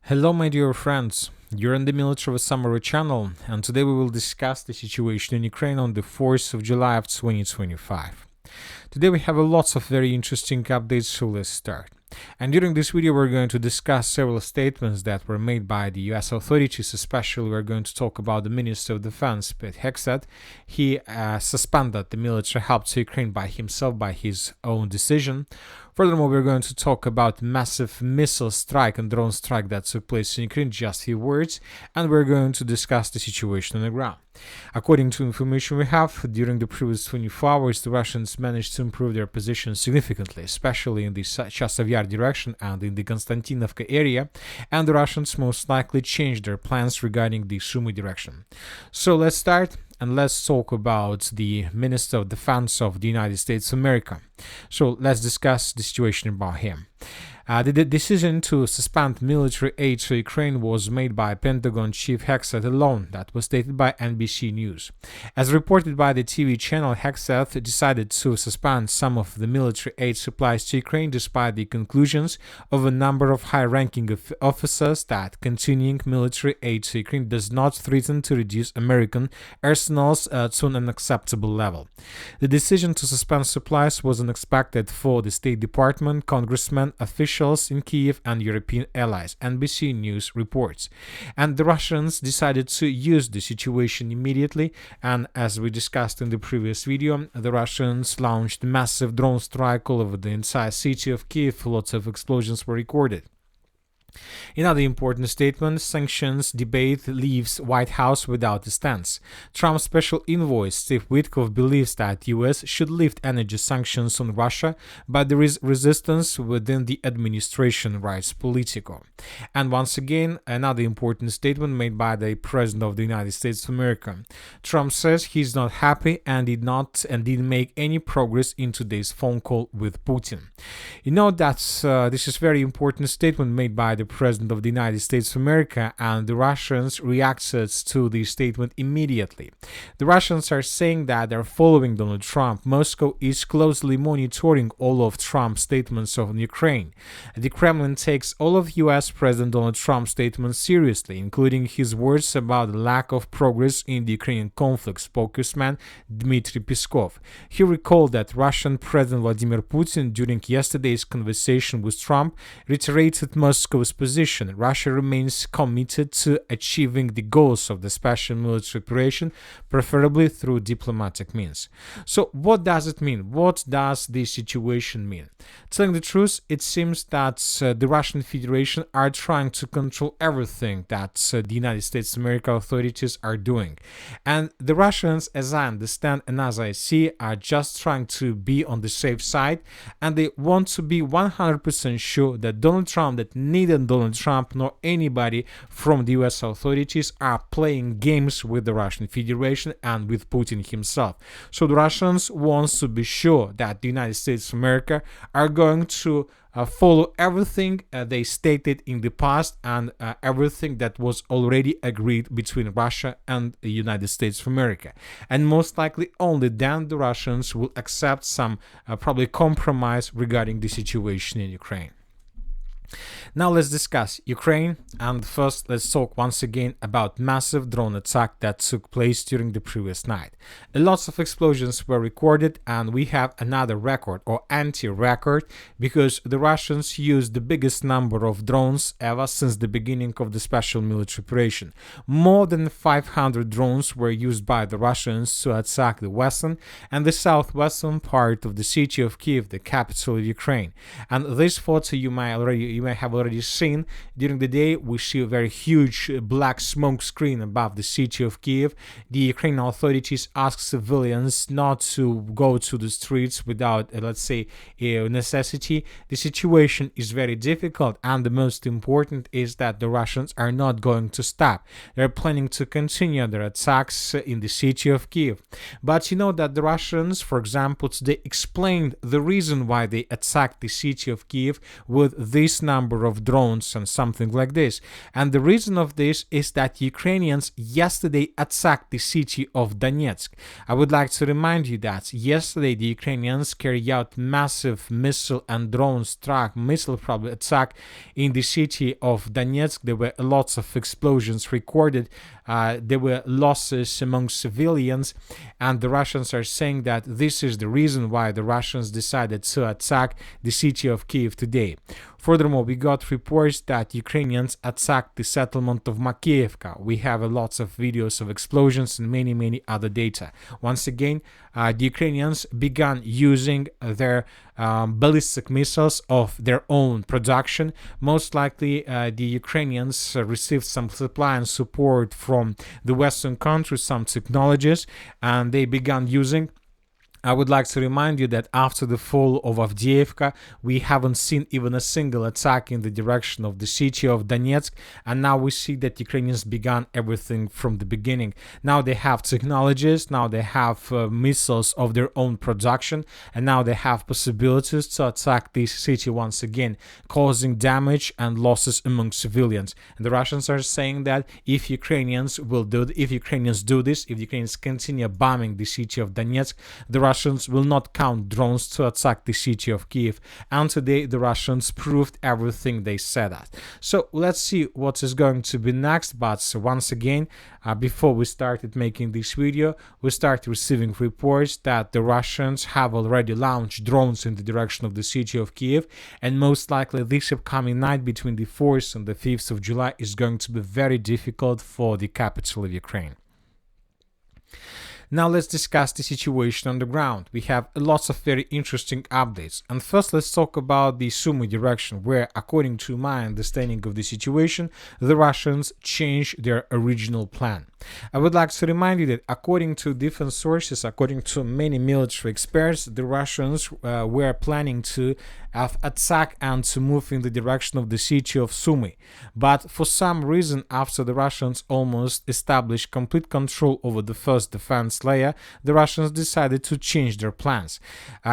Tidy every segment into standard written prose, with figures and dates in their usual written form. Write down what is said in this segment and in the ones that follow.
Hello, my dear friends. You're in the Military Summary channel, and today we will discuss the situation in Ukraine on the 4th of July of 2025. Today we have lots of very interesting updates, so let's start. And during this video, we're going to discuss several statements that were made by the US authorities. Especially, we're going to talk about the Minister of Defense, Pete Hegseth. He suspended the military help to Ukraine by himself, by his own decision. Furthermore, we're going to talk about massive missile strike and drone strike that took place in Ukraine, just a few words, and we're going to discuss the situation on the ground. According to information we have, during the previous 24 hours, the Russians managed to improve their position significantly, especially in the Chasiv Yar direction and in the Konstantinovka area, and the Russians most likely changed their plans regarding the Sumy direction. So let's start. And let's talk about the Minister of Defense of the United States of America. So let's discuss the situation about him. The decision to suspend military aid to Ukraine was made by Pentagon Chief Hegseth alone. That was stated by NBC News. As reported by the TV channel, Hegseth decided to suspend some of the military aid supplies to Ukraine despite the conclusions of a number of high-ranking officers that continuing military aid to Ukraine does not threaten to reduce American arsenals to an unacceptable level. The decision to suspend supplies was unexpected for the State Department, congressmen, officials in Kiev and European allies, NBC News reports. And the Russians decided to use the situation immediately, and as we discussed in the previous video, the Russians launched a massive drone strike all over the entire city of Kiev. Lots of explosions were recorded. Another important statement: sanctions debate leaves White House without a stance. Trump's special envoy Steve Witkoff believes that U.S. should lift energy sanctions on Russia, but there is resistance within the administration, writes Politico. And once again, another important statement made by the President of the United States of America. Trump says he's not happy and didn't make any progress in today's phone call with Putin. You know that this is a very important statement made by the President of the United States of America, and the Russians reacted to the statement immediately. The Russians are saying that they're following Donald Trump. Moscow is closely monitoring all of Trump's statements on Ukraine. The Kremlin takes all of U.S. President Donald Trump's statements seriously, including his words about the lack of progress in the Ukrainian conflict, spokesman Dmitry Peskov. He recalled that Russian President Vladimir Putin, during yesterday's conversation with Trump, reiterated Moscow's position. Russia remains committed to achieving the goals of the special military operation, preferably through diplomatic means. So what does it mean? What does this situation mean? Telling the truth, it seems that the Russian Federation are trying to control everything that the United States of America authorities are doing. And the Russians, as I understand and as I see, are just trying to be on the safe side, and they want to be 100% sure that Donald Trump, that neither Donald Trump nor anybody from the US authorities are playing games with the Russian Federation and with Putin himself. So the Russians want to be sure that the United States of America are going to follow everything they stated in the past and everything that was already agreed between Russia and the United States of America. And most likely only then the Russians will accept some probably compromise regarding the situation in Ukraine. Now let's discuss Ukraine, and first let's talk once again about massive drone attack that took place during the previous night. Lots of explosions were recorded, and we have another record or anti-record because the Russians used the biggest number of drones ever since the beginning of the special military operation. More than 500 drones were used by the Russians to attack the western and the southwestern part of the city of Kiev, the capital of Ukraine. And this photo you may have already seen. During the day, we see a very huge black smoke screen above the city of Kiev. The Ukrainian authorities ask civilians not to go to the streets without, let's say, a necessity. The situation is very difficult, and the most important is that the Russians are not going to stop. They're planning to continue their attacks in the city of Kiev. But you know that the Russians, for example, today explained the reason why they attacked the city of Kiev with this number of drones and something like this. And the reason of this is that Ukrainians yesterday attacked the city of Donetsk. I would like to remind you that yesterday the Ukrainians carried out massive missile and drone strike, missile probably attack in the city of Donetsk. There were lots of explosions recorded. There were losses among civilians, and the Russians are saying that this is the reason why the Russians decided to attack the city of Kiev today. Furthermore, we got reports that Ukrainians attacked the settlement of Makiivka. We have lots of videos of explosions and many other data. Once again, the Ukrainians began using their ballistic missiles of their own production. Most likely, the Ukrainians received some supply and support from the Western countries, some technologies, and they began using. I would like to remind you that after the fall of Avdiivka, we haven't seen even a single attack in the direction of the city of Donetsk, and now we see that Ukrainians began everything from the beginning. Now they have technologies, now they have missiles of their own production, and now they have possibilities to attack this city once again, causing damage and losses among civilians. And the Russians are saying that if Ukrainians do this, if Ukrainians continue bombing the city of Donetsk, the Russians will not count drones to attack the city of Kiev. And today the Russians proved everything they said that. So let's see what is going to be next. But once again, before we started making this video, we started receiving reports that the Russians have already launched drones in the direction of the city of Kiev, and most likely this upcoming night between the 4th and the 5th of July is going to be very difficult for the capital of Ukraine. Now let's discuss the situation on the ground. We have lots of very interesting updates. And first let's talk about the Sumy direction, where according to my understanding of the situation, the Russians changed their original plan. I would like to remind you that according to different sources, according to many military experts, the Russians were planning to attack and to move in the direction of the city of Sumy. But for some reason, after the Russians almost established complete control over the first defense layer, the Russians decided to change their plans.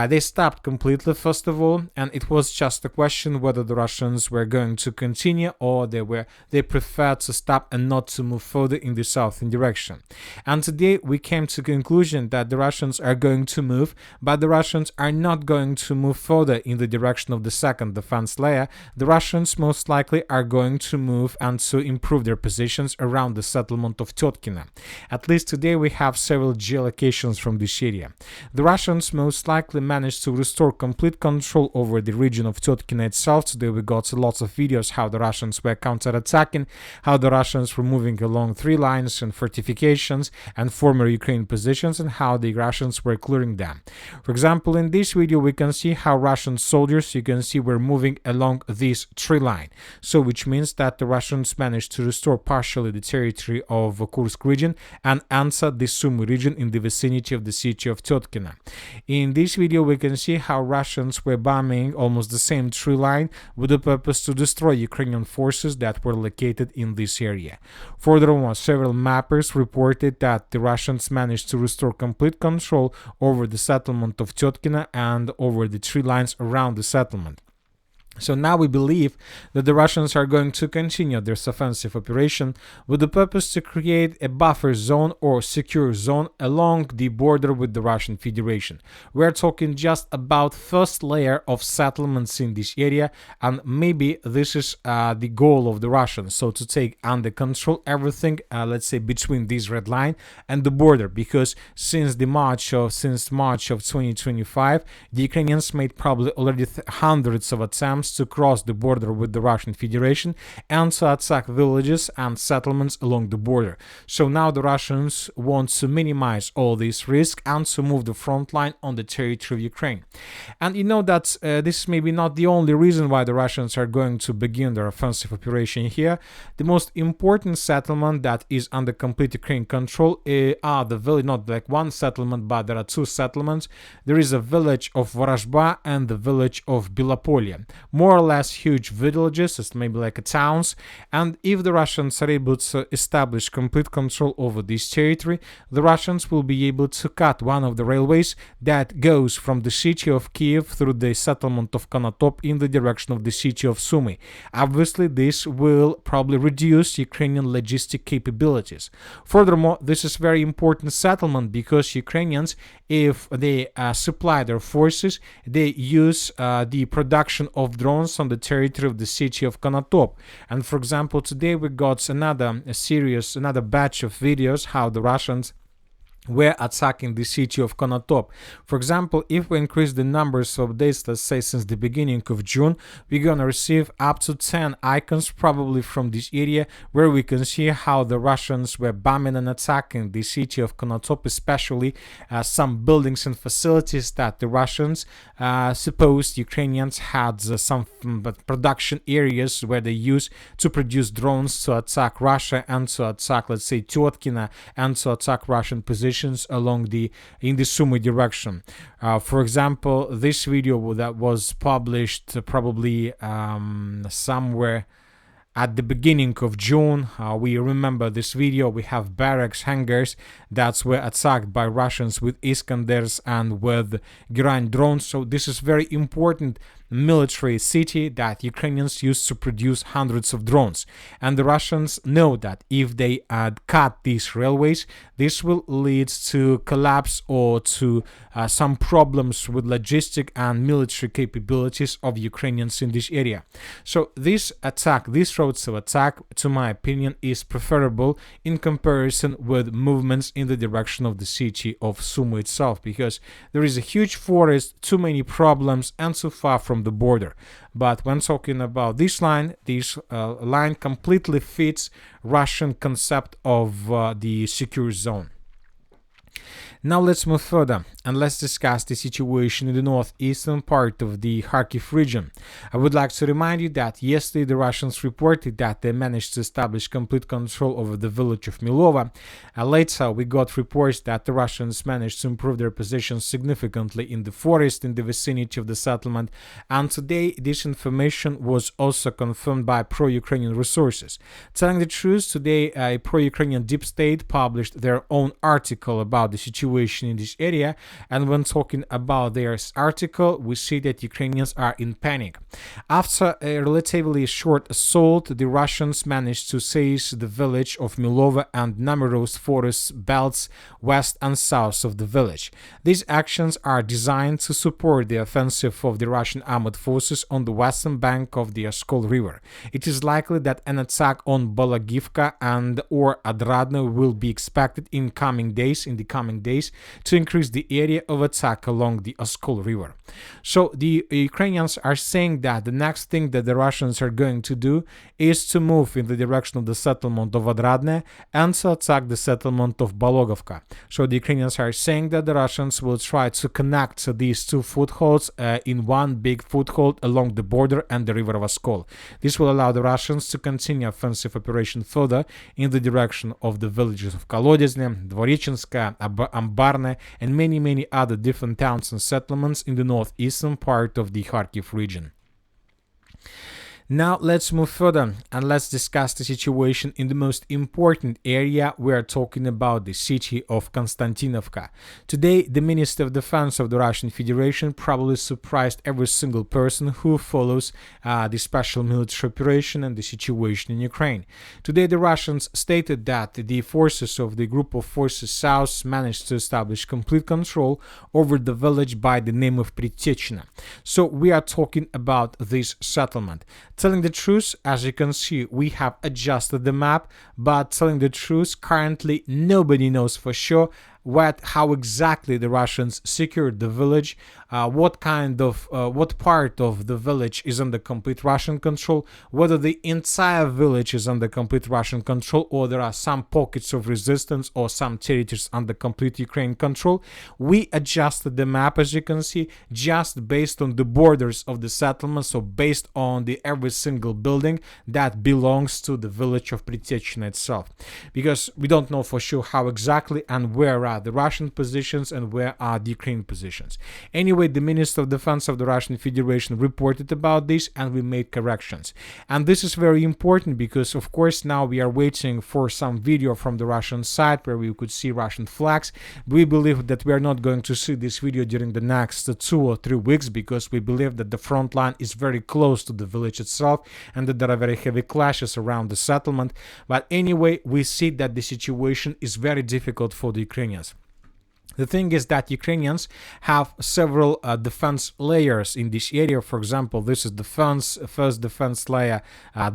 They stopped completely, first of all, and it was just a question whether the Russians were going to continue or they preferred to stop and not to move further in the southern direction. And today we came to the conclusion that the Russians are going to move, but the Russians are not going to move further in the direction of the second defense layer. The Russians most likely are going to move and to improve their positions around the settlement of Tetkina. At least today we have several geolocations from this area. The Russians most likely managed to restore complete control over the region of Tetkina itself. Today we got lots of videos how the Russians were counterattacking, how the Russians were moving along three lines and fortifications and former Ukraine positions, and how the Russians were clearing them. For example, in this video we can see how Russian soldiers, you can see, were moving along this tree line. So which means that the Russians managed to restore partially the territory of Kursk region and answer the Sumy region in the vicinity of the city of Tetkina. In this video we can see how Russians were bombing almost the same tree line with the purpose to destroy Ukrainian forces that were located in this area. Furthermore, several mappers reported that the Russians managed to restore complete control over the settlement of Tetkina and over the tree lines around the settlement. So now we believe that the Russians are going to continue their offensive operation with the purpose to create a buffer zone or secure zone along the border with the Russian Federation. We're talking just about first layer of settlements in this area, and maybe this is the goal of the Russians, so to take under control everything, let's say, between this red line and the border, because since March of 2025, the Ukrainians made probably already hundreds of attempts to cross the border with the Russian Federation and to attack villages and settlements along the border. So now the Russians want to minimize all this risk and to move the front line on the territory of Ukraine. And you know that this is maybe not the only reason why the Russians are going to begin their offensive operation here. The most important settlement that is under complete Ukraine control are the village, not like one settlement, but there are two settlements. There is a village of Vorozhba and the village of Belopolye. more or less huge villages, it's maybe like a towns. And if the Russians are able to establish complete control over this territory, the Russians will be able to cut one of the railways that goes from the city of Kiev through the settlement of Konotop in the direction of the city of Sumy. Obviously, this will probably reduce Ukrainian logistic capabilities. Furthermore, this is very important settlement because Ukrainians, if they supply their forces, they use the production of drones on the territory of the city of Konotop. And for example, today we got another batch of videos how the Russians were attacking the city of Konotop. For example, if we increase the numbers of days, let's say since the beginning of June, we're gonna receive up to 10 icons probably from this area where we can see how the Russians were bombing and attacking the city of Konotop, especially some buildings and facilities that the Russians supposed Ukrainians had some production areas where they use to produce drones to attack Russia and to attack, let's say, Tyotkina and to attack Russian positions along in the Sumy direction. For example, this video that was published probably somewhere at the beginning of June, we remember this video. We have barracks hangars that were attacked by Russians with Iskanders and with Giran drones. So this is very important military city that Ukrainians use to produce hundreds of drones. And the Russians know that if they cut these railways, this will lead to collapse or to some problems with logistic and military capabilities of Ukrainians in this area. So this roads of attack, to my opinion, is preferable in comparison with movements in the direction of the city of Sumy itself, because there is a huge forest, too many problems, and so far from the border. But when talking about this line completely fits Russian concept of the secure zone. Now let's move further and let's discuss the situation in the northeastern part of the Kharkiv region. I would like to remind you that yesterday the Russians reported that they managed to establish complete control over the village of Milova. Later we got reports that the Russians managed to improve their position significantly in the forest in the vicinity of the settlement, and today this information was also confirmed by pro-Ukrainian resources. Telling the truth, today a pro-Ukrainian deep state published their own article about the situation in this area, and when talking about their article, we see that Ukrainians are in panic. After a relatively short assault, the Russians managed to seize the village of Milova and numerous forest belts west and south of the village. These actions are designed to support the offensive of the Russian armed forces on the western bank of the Oskol River. It is likely that an attack on Balagivka and or Adradno will be expected in the coming days to increase the area of attack along the Oskol River. So the Ukrainians are saying that the next thing that the Russians are going to do is to move in the direction of the settlement of Adradne and to attack the settlement of Balogovka. So the Ukrainians are saying that the Russians will try to connect these two footholds in one big foothold along the border and the river of Oskol. This will allow the Russians to continue offensive operation further in the direction of the villages of Kolodezne, Dvorichinska, Ambarne, and many other different towns and settlements in the northeastern part of the Kharkiv region. Now let's move further and let's discuss the situation in the most important area. We are talking about the city of Konstantinovka. Today, the Minister of Defense of the Russian Federation probably surprised every single person who follows the special military operation and the situation in Ukraine. Today, the Russians stated that the forces of the Group of Forces South managed to establish complete control over the village by the name of Pritechina. So we are talking about this settlement. Telling the truth, as you can see, we have adjusted the map, but telling the truth, currently nobody knows for sure how exactly the Russians secured the village, what part of the village is under complete Russian control, whether the entire village is under complete Russian control, or there are some pockets of resistance or some territories under complete Ukrainian control. We adjusted the map, as you can see, just based on the borders of the settlement, so based on every single building that belongs to the village of Pritechina itself, because we don't know for sure how exactly and where are the Russian positions and where are the Ukrainian positions. Anyway, the Minister of Defense of the Russian Federation reported about this, and we made corrections. And this is very important because, of course, now we are waiting for some video from the Russian side where we could see Russian flags. We believe that we are not going to see this video during the next 2 or 3 weeks because we believe that the front line is very close to the village itself and that there are very heavy clashes around the settlement. But anyway, we see that the situation is very difficult for the Ukrainians. The thing is that Ukrainians have several defense layers in this area. For example, this is the first defense layer.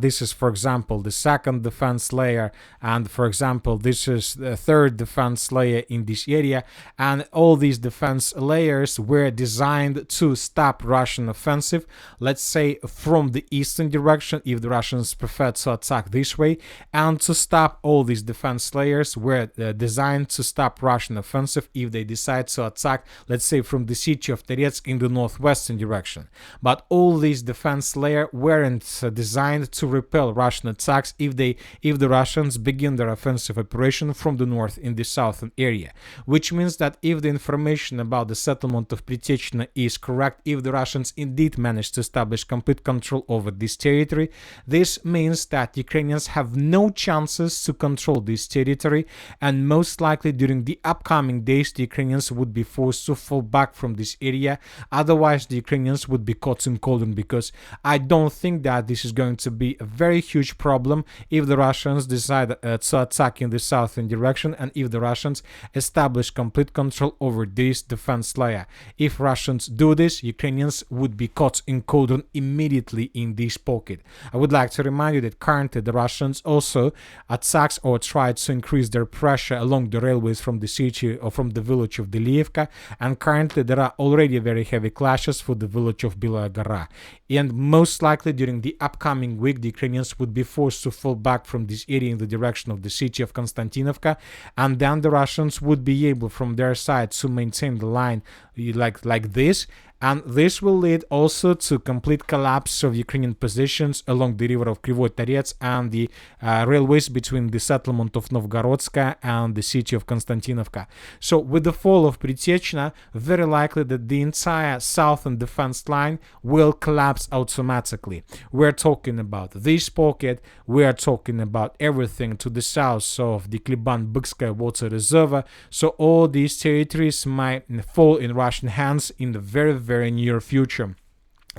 This is, for example, the second defense layer. And, for example, this is the third defense layer in this area. And all these defense layers were designed to stop Russian offensive, let's say, from the eastern direction, if the Russians prefer to attack this way. And to stop all these defense layers were designed to stop Russian offensive if they decide to attack, let's say, from the city of Terets in the northwestern direction. But all these defense layers weren't designed to repel Russian attacks if the Russians begin their offensive operation from the north in the southern area. Which means that if the information about the settlement of Pritiechna is correct, if the Russians indeed manage to establish complete control over this territory, this means that Ukrainians have no chances to control this territory, and most likely during the upcoming days the Ukrainians would be forced to fall back from this area. Otherwise, the Ukrainians would be caught in cauldron, because I don't think that this is going to be a very huge problem if the Russians decide to attack in the southern direction and if the Russians establish complete control over this defense layer. If Russians do this, Ukrainians would be caught in cauldron immediately in this pocket. I would like to remind you that currently the Russians also attacked or tried to increase their pressure along the railways from the city or from the village of Delievka, and currently there are already very heavy clashes for the village of Belaya Gora. And most likely during the upcoming week the Ukrainians would be forced to fall back from this area in the direction of the city of Konstantinovka, and then the Russians would be able from their side to maintain the line like this. And this will lead also to complete collapse of Ukrainian positions along the river of Kryvyi Tarets and the railways between the settlement of Novgorodska and the city of Konstantinovka. So with the fall of Pritiechna, very likely that the entire southern defense line will collapse automatically. We're talking about this pocket, we're talking about everything to the south of the Kliban-Bykskaya water reservoir. So all these territories might fall in Russian hands in the very near future.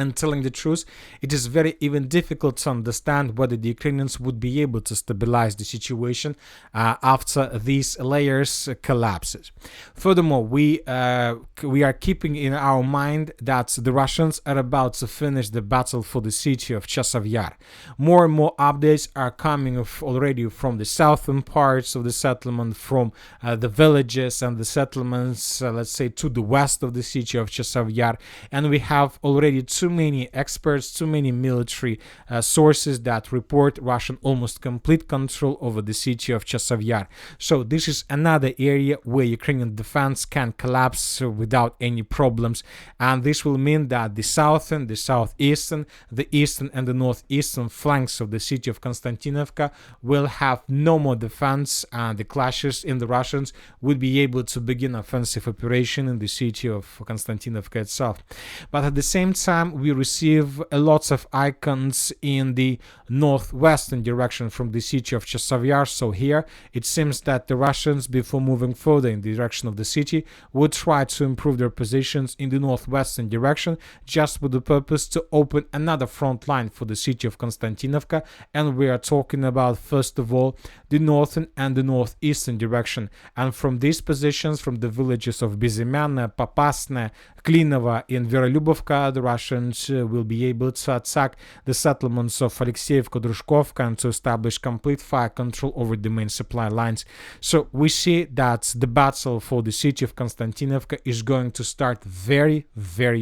And telling the truth, it is very even difficult to understand whether the Ukrainians would be able to stabilize the situation after these layers collapses. Furthermore, we are keeping in our mind that the Russians are about to finish the battle for the city of Chasiv Yar. More and more updates are coming already from the southern parts of the settlement, from the villages and the settlements, let's say, to the west of the city of Chasiv Yar, and we have already too many experts, too many military sources that report Russian almost complete control over the city of Chasiv Yar. So this is another area where Ukrainian defense can collapse without any problems, and this will mean that the southern, the southeastern, the eastern and the northeastern flanks of the city of Konstantinovka will have no more defense, and the clashes in the Russians would be able to begin offensive operation in the city of Konstantinovka itself. But at the same time, we receive lots of icons in the northwestern direction from the city of Chasiv Yar. So here it seems that the Russians, before moving further in the direction of the city, would try to improve their positions in the northwestern direction, just with the purpose to open another front line for the city of Konstantinovka. And we are talking about, first of all, the northern and the northeastern direction. And from these positions, from the villages of Bezimyanne, Popasne, Klinovo and Verolubovka, the Russians will be able to attack the settlements of Alexeyevka, Drushkovka, and to establish complete fire control over the main supply lines. So we see that the battle for the city of Konstantinovka is going to start very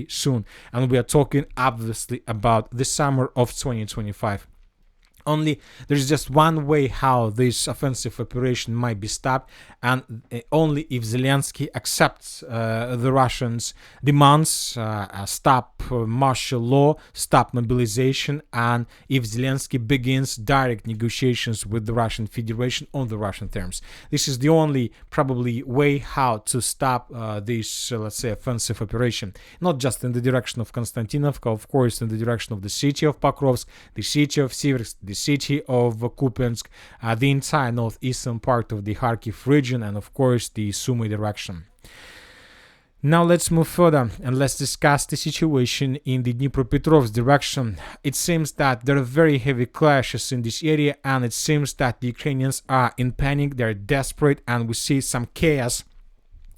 soon, and we are talking obviously about the summer of 2025. Only there's just one way how this offensive operation might be stopped, and only if Zelensky accepts the Russians' demands, stop martial law, stop mobilization, and if Zelensky begins direct negotiations with the Russian Federation on the Russian terms. This is the only probably way how to stop this, let's say, offensive operation. Not just in the direction of Konstantinovka, of course, in the direction of the city of Pokrovsk, the city of Siversk, the city of Kupiansk, the entire northeastern part of the Kharkiv region, and of course the Sumy direction. Now let's move further and let's discuss the situation in the Dnipropetrovsk direction. It seems that there are very heavy clashes in this area, and it seems that the Ukrainians are in panic, they're desperate, and we see some chaos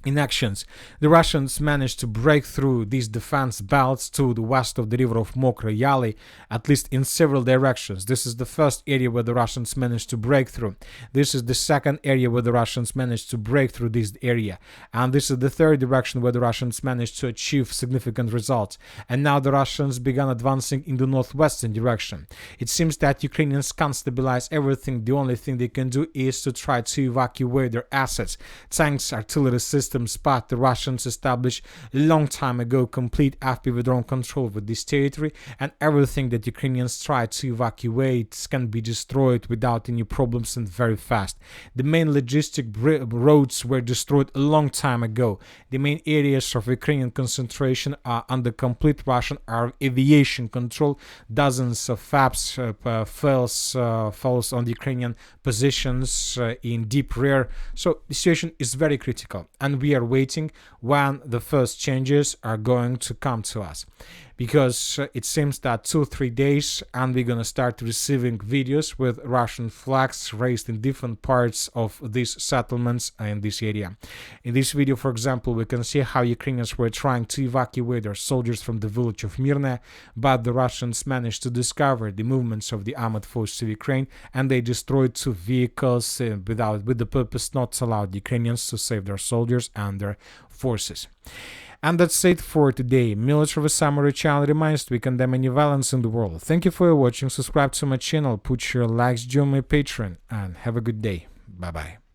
in actions. The Russians managed to break through these defense belts to the west of the river of Mokra Yali, at least in several directions. This is the first area where the Russians managed to break through. This is the second area where the Russians managed to break through this area. And this is the third direction where the Russians managed to achieve significant results. And now the Russians began advancing in the northwestern direction. It seems that Ukrainians can't stabilize everything. The only thing they can do is to try to evacuate their assets. Tanks, artillery systems, but the Russians established a long time ago complete FPV-drone control with this territory, and everything that Ukrainians try to evacuate can be destroyed without any problems and very fast. The main logistic roads were destroyed a long time ago. The main areas of Ukrainian concentration are under complete Russian aviation control. Dozens of FABs falls on the Ukrainian positions in deep rear. So the situation is very critical, and we are waiting when the first changes are going to come to us, because it seems that 2-3 days and we're gonna start receiving videos with Russian flags raised in different parts of these settlements in this area. In this video, for example, we can see how Ukrainians were trying to evacuate their soldiers from the village of Mirne, but the Russians managed to discover the movements of the armored forces of Ukraine, and they destroyed 2 vehicles with the purpose not to allow the Ukrainians to save their soldiers and their forces. And that's it for today. Military Summary channel reminds we condemn any violence in the world. Thank you for watching. Subscribe to my channel, put your likes, join my Patreon, and have a good day. Bye bye.